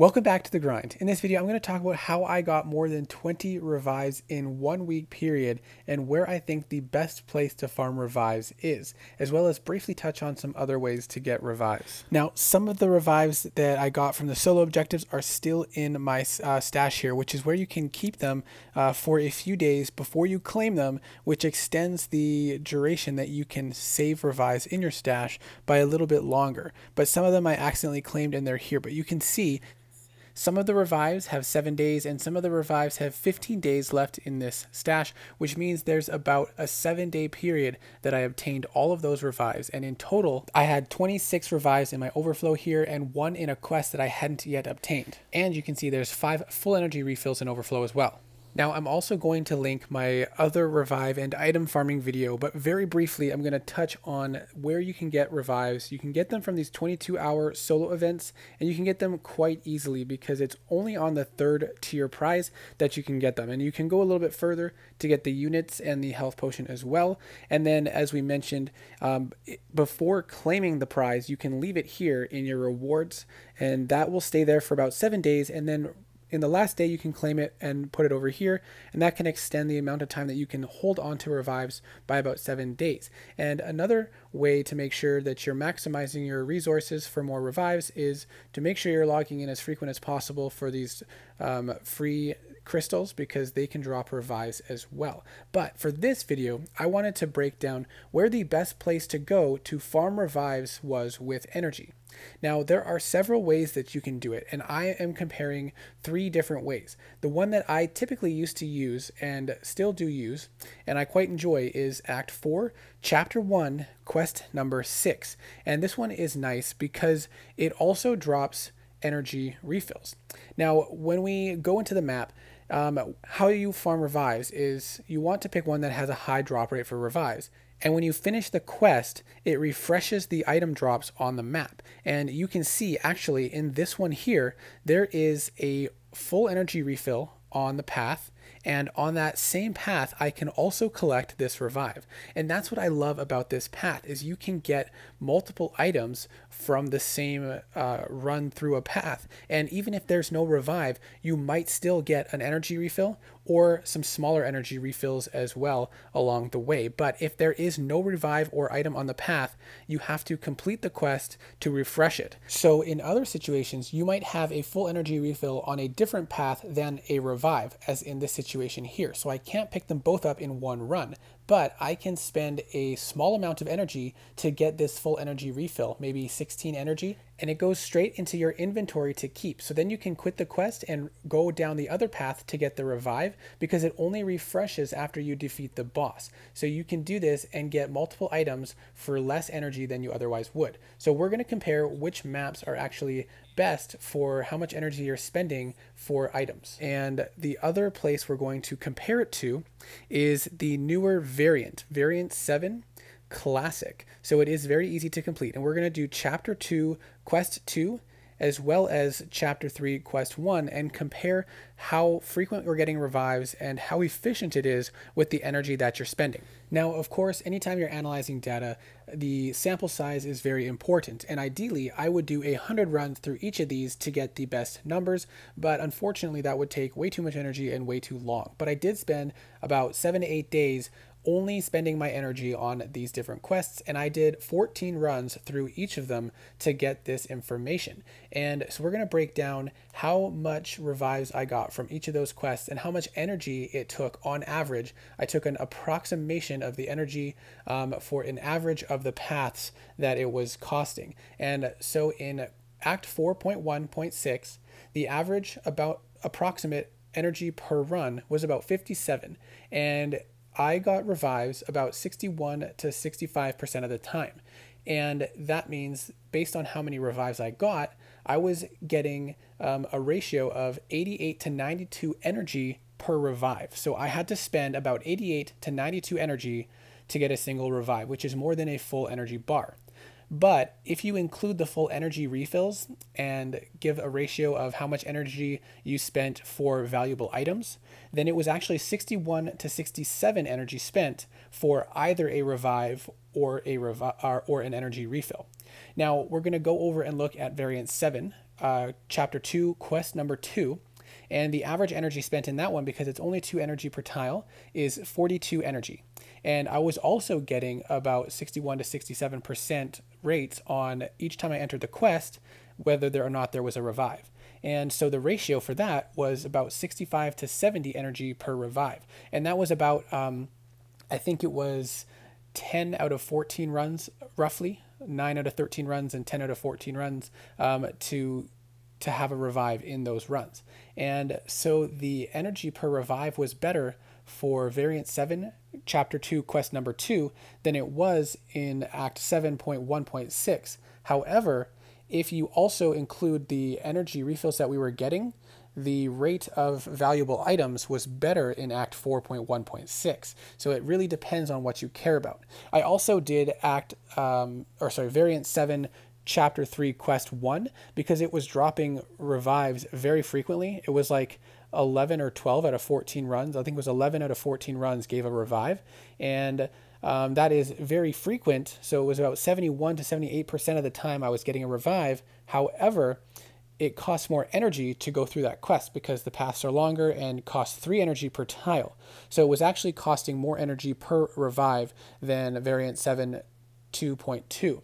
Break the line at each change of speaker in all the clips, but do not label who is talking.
Welcome back to The Grind. In this video, I'm going to talk about how I got more than 20 revives in 1 week period and where I think the best place to farm revives is, as well as briefly touch on some other ways to get revives. Now, some of the revives that I got from the solo objectives are still in my stash here, which is where you can keep them for a few days before you claim them, which extends the duration that you can save revives in your stash by a little bit longer. But some of them I accidentally claimed and they're here, but you can see some of the revives have 7 days and some of the revives have 15 days left in this stash, which means there's about a 7-day period that I obtained all of those revives. And in total, I had 26 revives in my overflow here and 1 in a quest that I hadn't yet obtained. And you can see there's 5 full energy refills in overflow as well. Now, I'm also going to link my other revive and item farming video, but very briefly, I'm going to touch on where you can get revives. You can get them from these 22-hour solo events, and you can get them quite easily because it's only on the 3rd tier prize that you can get them. And you can go a little bit further to get the units and the health potion as well. And then, as we mentioned, before claiming the prize, you can leave it here in your rewards, and that will stay there for about 7 days, and then in the last day, you can claim it and put it over here, and that can extend the amount of time that you can hold on to revives by about 7 days. And another way to make sure that you're maximizing your resources for more revives is to make sure you're logging in as frequent as possible for these free crystals, because they can drop revives as well. But for this video, I wanted to break down where the best place to go to farm revives was with energy. Now, there are several ways that you can do it, and I am comparing 3 different ways. The one that I typically used to use and still do use, and I quite enjoy, is Act 4, Chapter 1, Quest number 6. And this one is nice because it also drops energy refills. Now, when we go into the map, how you farm revives is you want to pick one that has a high drop rate for revives. And when you finish the quest, it refreshes the item drops on the map. And you can see actually in this one here, there is a full energy refill on the path. And on that same path, I can also collect this revive. And that's what I love about this path, is you can get multiple items from the same run through a path. And even if there's no revive, you might still get an energy refill or some smaller energy refills as well along the way. But if there is no revive or item on the path, you have to complete the quest to refresh it. So in other situations, you might have a full energy refill on a different path than a revive, as in this situation here. So I can't pick them both up in one run, but I can spend a small amount of energy to get this full energy refill, maybe 16 energy, and it goes straight into your inventory to keep. So then you can quit the quest and go down the other path to get the revive, because it only refreshes after you defeat the boss. So you can do this and get multiple items for less energy than you otherwise would. So we're going to compare which maps are actually best for how much energy you're spending for items. And the other place we're going to compare it to is the newer variant 7 Classic. So it is very easy to complete, and we're going to do Chapter 2 Quest 2 as well as Chapter 3 Quest 1 and compare how frequent we're getting revives and how efficient it is with the energy that you're spending. Now, of course, anytime you're analyzing data, the sample size is very important, and ideally I would do 100 runs through each of these to get the best numbers, but unfortunately that would take way too much energy and way too long. But I did spend about 7 to 8 days only spending my energy on these different quests, and I did 14 runs through each of them to get this information. And so we're going to break down how much revives I got from each of those quests and how much energy it took on average. I took an approximation of the energy for an average of the paths that it was costing. And so in Act 4.1.6, the average approximate energy per run was about 57, and I got revives about 61 to 65% of the time. And that means, based on how many revives I got, I was getting a ratio of 88 to 92 energy per revive. So I had to spend about 88 to 92 energy to get a single revive, which is more than a full energy bar. But if you include the full energy refills and give a ratio of how much energy you spent for valuable items, then it was actually 61 to 67 energy spent for either a revive or an energy refill. Now we're going to go over and look at variant 7 chapter 2, quest number 2. And the average energy spent in that one, because it's only 2 energy per tile, is 42 energy. And I was also getting about 61 to 67% rates on each time I entered the quest, whether or not there was a revive. And so the ratio for that was about 65 to 70 energy per revive. And that was about, I think it was 10 out of 14 runs, roughly 9 out of 13 runs and 10 out of 14 runs to have a revive in those runs. And so the energy per revive was better for variant 7 chapter 2 quest number 2 than it was in act 7.1.6. However, if you also include the energy refills that we were getting, the rate of valuable items was better in act 4.1.6. So it really depends on what you care about. I also did variant 7 chapter 3 quest 1 because it was dropping revives very frequently. It was like 11 or 12 out of 14 runs. I think it was 11 out of 14 runs gave a revive, and that is very frequent. So it was about 71 to 78% of the time I was getting a revive. However, it costs more energy to go through that quest because the paths are longer and cost 3 energy per tile. So it was actually costing more energy per revive than variant 7 2.2.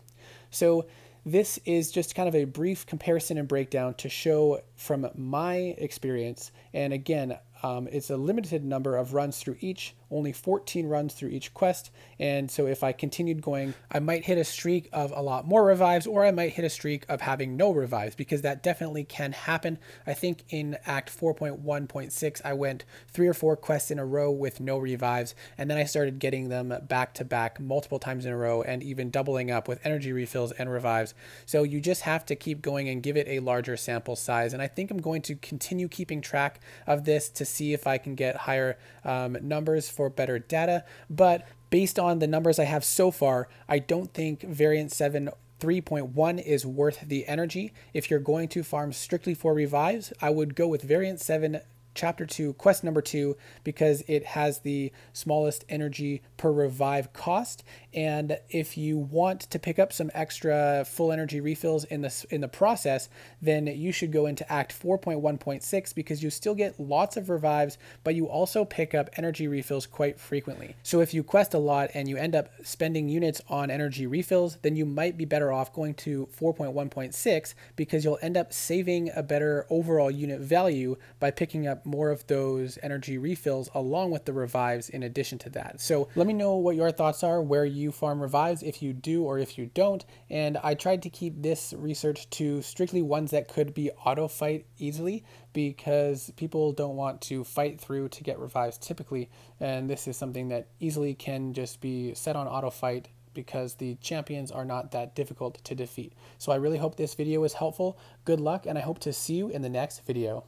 So this is just kind of a brief comparison and breakdown to show from my experience. And again, it's a limited number of runs through each, only 14 runs through each quest. And so if I continued going, I might hit a streak of a lot more revives, or I might hit a streak of having no revives, because that definitely can happen. I think in Act 4.1.6, I went 3 or 4 quests in a row with no revives. And then I started getting them back to back multiple times in a row, and even doubling up with energy refills and revives. So you just have to keep going and give it a larger sample size. And I think I'm going to continue keeping track of this to see if I can get higher numbers for better data. But based on the numbers I have so far, I don't think variant 7 3.1 is worth the energy. If you're going to farm strictly for revives, I would go with variant 7 chapter 2 quest number 2 because it has the smallest energy per revive cost. And if you want to pick up some extra full energy refills in the process, then you should go into Act 4.1.6 because you still get lots of revives, but you also pick up energy refills quite frequently. So if you quest a lot and you end up spending units on energy refills, then you might be better off going to 4.1.6 because you'll end up saving a better overall unit value by picking up more of those energy refills along with the revives in addition to that. So let me know what your thoughts are, where you farm revives, if you do or if you don't. And I tried to keep this research to strictly ones that could be auto fight easily, because people don't want to fight through to get revives typically, and this is something that easily can just be set on auto fight because the champions are not that difficult to defeat. So I really hope this video was helpful. Good luck, and I hope to see you in the next video.